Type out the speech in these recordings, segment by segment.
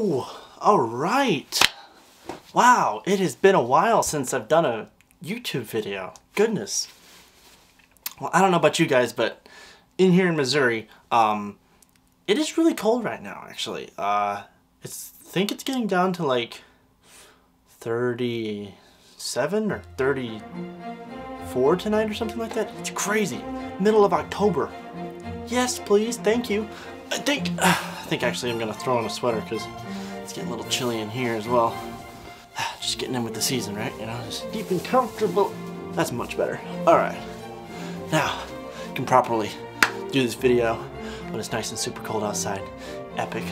Oh, all right. Wow, it has been a while since I've done a YouTube video. Goodness. Well, I don't know about you guys, but in here in Missouri, it is really cold right now, actually. I think it's getting down to like 37 or 34 tonight or something like that. It's crazy. Middle of October. Yes, please, thank you. I think actually I'm gonna throw on a sweater because it's getting a little chilly in here as well. Just getting in with the season, right? You know, just deep and comfortable. That's much better. All right, now I can properly do this video when it's nice and super cold outside. Epic,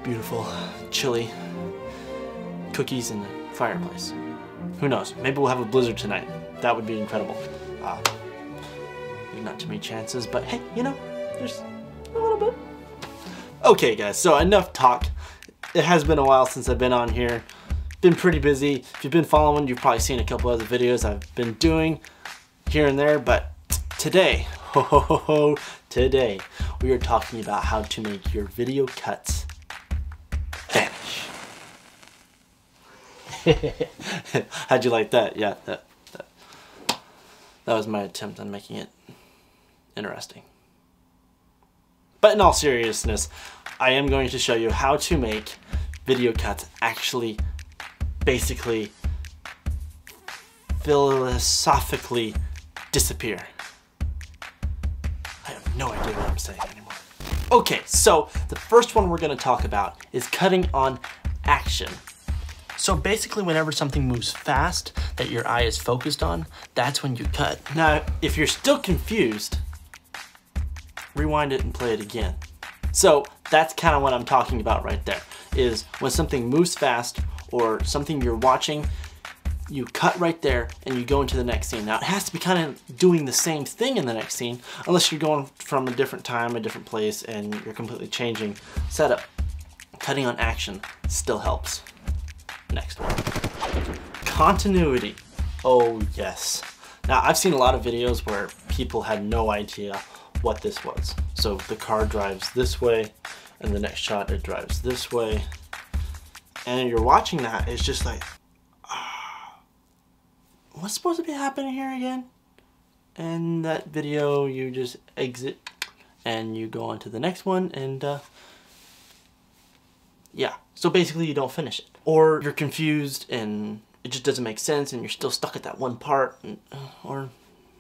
beautiful, chilly, cookies in the fireplace. Who knows? Maybe we'll have a blizzard tonight. That would be incredible. There's not too many chances, but hey, you know, there's a little bit. Okay, guys, so enough talk. It has been a while since I've been on here. Been pretty busy. If you've been following, you've probably seen a couple other videos I've been doing here and there, but today, today, we are talking about how to make your video cuts vanish. How'd you like that? Yeah, that was my attempt on making it interesting. But in all seriousness, I am going to show you how to make video cuts actually basically philosophically disappear. I have no idea what I'm saying anymore. Okay, so the first one we're going to talk about is cutting on action. So basically whenever something moves fast that your eye is focused on, that's when you cut. Now, if you're still confused, rewind it and play it again. So that's kind of what I'm talking about right there, is when something moves fast or something you're watching, you cut right there and you go into the next scene. Now it has to be kind of doing the same thing in the next scene, unless you're going from a different time, a different place, and you're completely changing setup. Cutting on action still helps. Next one. Continuity. Oh yes. Now I've seen a lot of videos where people had no idea what this was. So the car drives this way, and the next shot it drives this way. And you're watching that, it's just like, what's supposed to be happening here again? And that video, you just exit and you go on to the next one, and yeah. So basically you don't finish it. Or you're confused and it just doesn't make sense and you're still stuck at that one part. And, or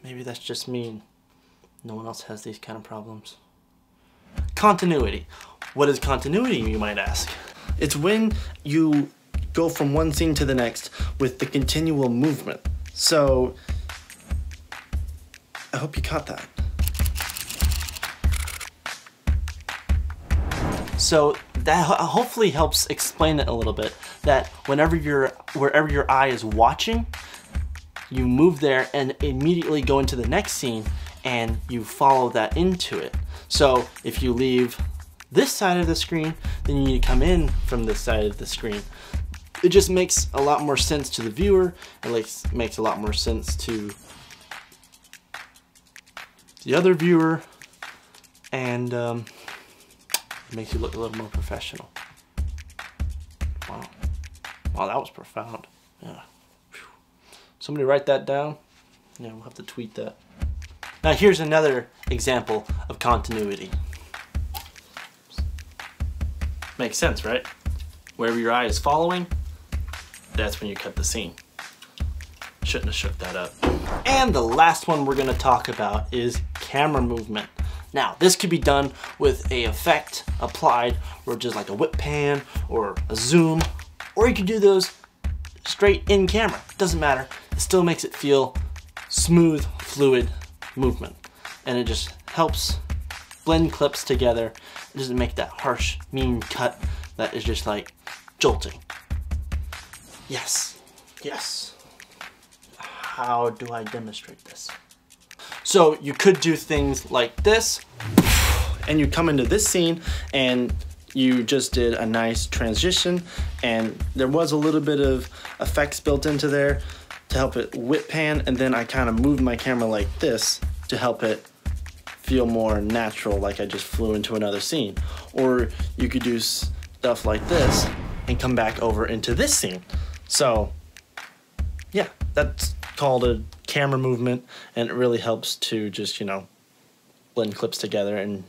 maybe that's just me and no one else has these kind of problems. Continuity. What is continuity, you might ask? It's when you go from one scene to the next with the continual movement. So, I hope you caught that. So that hopefully helps explain it a little bit, that wherever your eye is watching, you move there and immediately go into the next scene and you follow that into it. So if you leave this side of the screen, then you need to come in from this side of the screen. It just makes a lot more sense to the viewer. It makes a lot more sense to the other viewer, and it makes you look a little more professional. Wow. Wow, that was profound. Yeah. Whew. Somebody write that down. Yeah, we'll have to tweet that. Now here's another example of continuity. Makes sense, right? Wherever your eye is following, that's when you cut the scene. Shouldn't have shook that up. And the last one we're gonna talk about is camera movement. Now, this could be done with an effect applied, or just like a whip pan or a zoom, or you could do those straight in camera. Doesn't matter. It still makes it feel smooth, fluid movement. And it just helps blend clips together. It doesn't make that harsh, mean cut that is just like jolting. Yes, yes. How do I demonstrate this? So you could do things like this, and you come into this scene and you just did a nice transition, and there was a little bit of effects built into there to help it whip pan, and then I kind of moved my camera like this to help it feel more natural, like I just flew into another scene. Or you could do stuff like this and come back over into this scene. So yeah, that's called a camera movement, and it really helps to just, you know, blend clips together and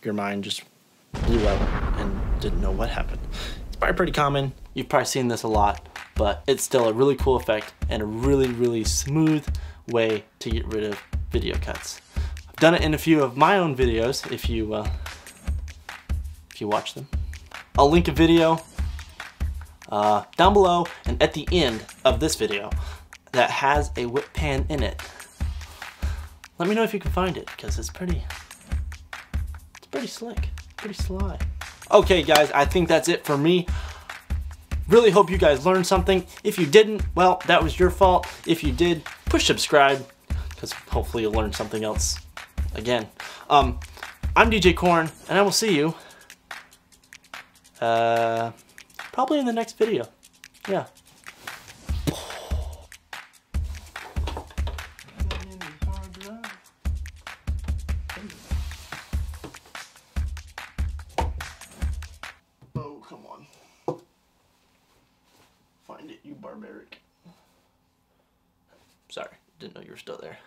your mind just blew out and didn't know what happened. It's probably pretty common. You've probably seen this a lot, but it's still a really cool effect and a really, really smooth way to get rid of video cuts. I've done it in a few of my own videos if you watch them. I'll link a video down below and at the end of this video that has a whip pan in it. Let me know if you can find it, because it's pretty slick, pretty sly. Okay guys, I think that's it for me. Really hope you guys learned something. If you didn't, well, that was your fault. If you did, push subscribe, because hopefully you'll learn something else again. I'm DJ Koren, and I will see you probably in the next video. Yeah. Oh, come on. Find it, you barbaric. Sorry, didn't know you were still there.